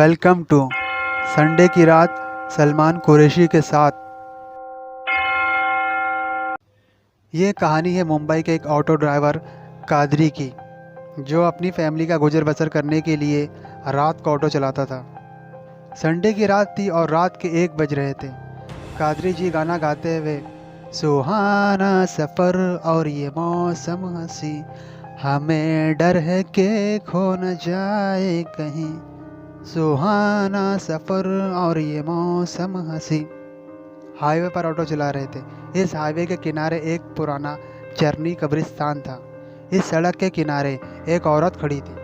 Welcome to Sunday की रात सलमान कुरैशी के साथ। ये कहानी है मुंबई के एक ऑटो ड्राइवर कादरी की, जो अपनी फैमिली का गुजर बसर करने के लिए रात को ऑटो चलाता था। संडे की रात थी और रात के 1 बज रहे थे। कादरी जी गाना गाते हुए, सुहाना सफ़र और ये मौसम हंसी, हमें डर है कि खो न जाए कहीं, सुहाना सफ़र और ये मौसम हंसी। हाईवे पर ऑटो चला रहे थे। इस हाईवे के किनारे एक पुराना चरनी कब्रिस्तान था। इस सड़क के किनारे एक औरत खड़ी थी।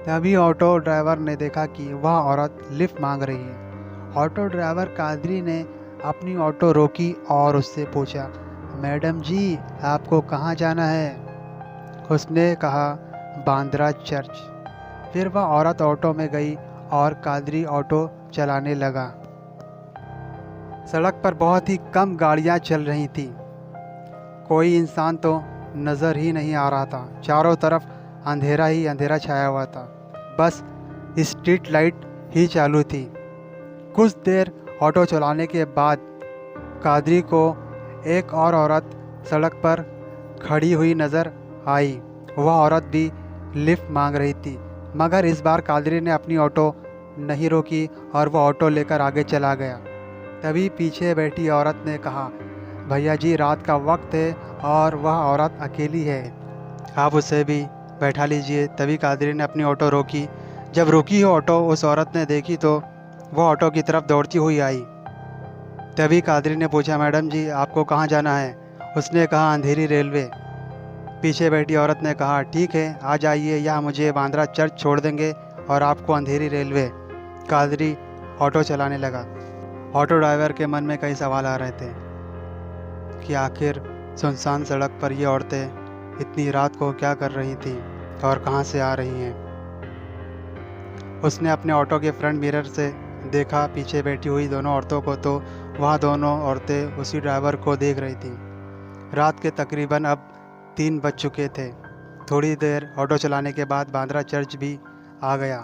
तभी ऑटो ड्राइवर ने देखा कि वह औरत लिफ्ट मांग रही है। ऑटो ड्राइवर कादरी ने अपनी ऑटो रोकी और उससे पूछा, मैडम जी आपको कहाँ जाना है? उसने कहा, बांद्रा चर्च। फिर वह औरत ऑटो में गई और कादरी ऑटो चलाने लगा। सड़क पर बहुत ही कम गाड़ियां चल रही थीं। कोई इंसान तो नज़र ही नहीं आ रहा था। चारों तरफ अंधेरा ही अंधेरा छाया हुआ था। बस स्ट्रीट लाइट ही चालू थी। कुछ देर ऑटो चलाने के बाद कादरी को एक और औरत सड़क पर खड़ी हुई नज़र आई। वह औरत भी लिफ्ट मांग रही थी, मगर इस बार कादरी ने अपनी ऑटो नहीं रोकी और वह ऑटो लेकर आगे चला गया। तभी पीछे बैठी औरत ने कहा, भैया जी रात का वक्त है और वह औरत अकेली है, आप उसे भी बैठा लीजिए। तभी कादरी ने अपनी ऑटो रोकी। जब रुकी हो ऑटो उस औरत ने देखी तो वह ऑटो की तरफ दौड़ती हुई आई। तभी कादरी ने पूछा, मैडम जी आपको कहाँ जाना है? उसने कहा, अंधेरी रेलवे। पीछे बैठी औरत ने कहा, ठीक है आ जाइए, या मुझे बांद्रा चर्च छोड़ देंगे और आपको अंधेरी रेलवे। कादरी ऑटो चलाने लगा। ऑटो ड्राइवर के मन में कई सवाल आ रहे थे कि आखिर सुनसान सड़क पर ये औरतें इतनी रात को क्या कर रही थी और कहाँ से आ रही हैं। उसने अपने ऑटो के फ्रंट मिरर से देखा पीछे बैठी हुई दोनों औरतों को, तो वह दोनों औरतें उसी ड्राइवर को देख रही थीं। रात के तकरीबन अब 3 बज चुके थे। थोड़ी देर ऑटो चलाने के बाद बांद्रा चर्च भी आ गया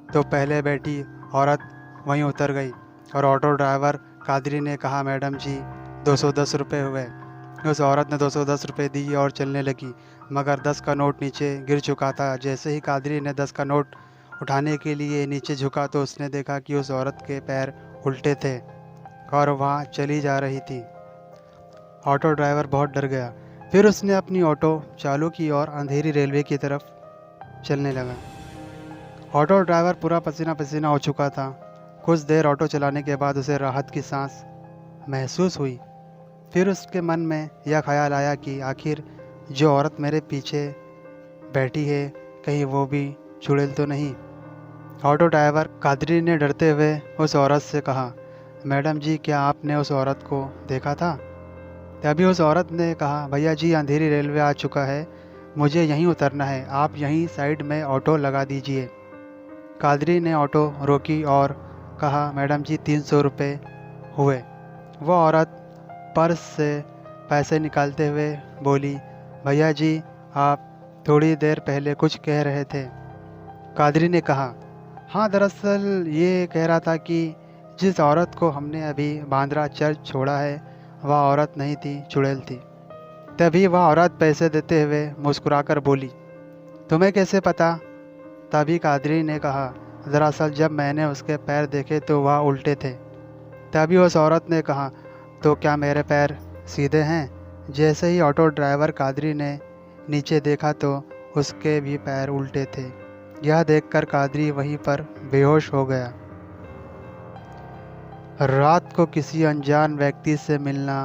तो पहले बैठी औरत वहीं उतर गई और ऑटो ड्राइवर कादरी ने कहा, मैडम जी 210 रुपये हुए। उस औरत ने 210 रुपये दिए और चलने लगी, मगर 10 का नोट नीचे गिर चुका था। जैसे ही कादरी ने 10 का नोट उठाने के लिए नीचे झुका तो उसने देखा कि उस औरत के पैर उल्टे थे और वहाँ चली जा रही थी। ऑटो ड्राइवर बहुत डर गया। फिर उसने अपनी ऑटो चालू की और अंधेरी रेलवे की तरफ चलने लगा। ऑटो ड्राइवर पूरा पसीना पसीना हो चुका था। कुछ देर ऑटो चलाने के बाद उसे राहत की सांस महसूस हुई। फिर उसके मन में यह ख्याल आया कि आखिर जो औरत मेरे पीछे बैठी है कहीं वो भी चुड़ैल तो नहीं। ऑटो ड्राइवर कादरी ने डरते हुए उस औरत से कहा, मैडम जी क्या आपने उस औरत को देखा था? तभी उस औरत ने कहा, भैया जी अंधेरी रेलवे आ चुका है, मुझे यहीं उतरना है, आप यहीं साइड में ऑटो लगा दीजिए। कादरी ने ऑटो रोकी और कहा, मैडम जी 300 रुपये हुए। वह औरत पर्स से पैसे निकालते हुए बोली, भैया जी आप थोड़ी देर पहले कुछ कह रहे थे। कादरी ने कहा, हाँ दरअसल ये कह रहा था कि जिस औरत को हमने अभी बांद्रा चर्च छोड़ा है वह औरत नहीं थी, चुड़ैल थी। तभी वह औरत पैसे देते हुए मुस्कुराकर बोली, तुम्हें कैसे पता? तभी कादरी ने कहा, दरअसल जब मैंने उसके पैर देखे तो वह उल्टे थे। तभी उस औरत ने कहा, तो क्या मेरे पैर सीधे हैं? जैसे ही ऑटो ड्राइवर कादरी ने नीचे देखा तो उसके भी पैर उल्टे थे। यह देखकर कादरी वहीं पर बेहोश हो गया। रात को किसी अनजान व्यक्ति से मिलना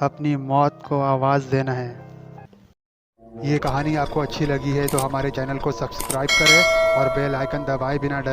अपनी मौत को आवाज़ देना है। ये कहानी आपको अच्छी लगी है तो हमारे चैनल को सब्सक्राइब करें और बेल आइकन दबाए बिना डरे।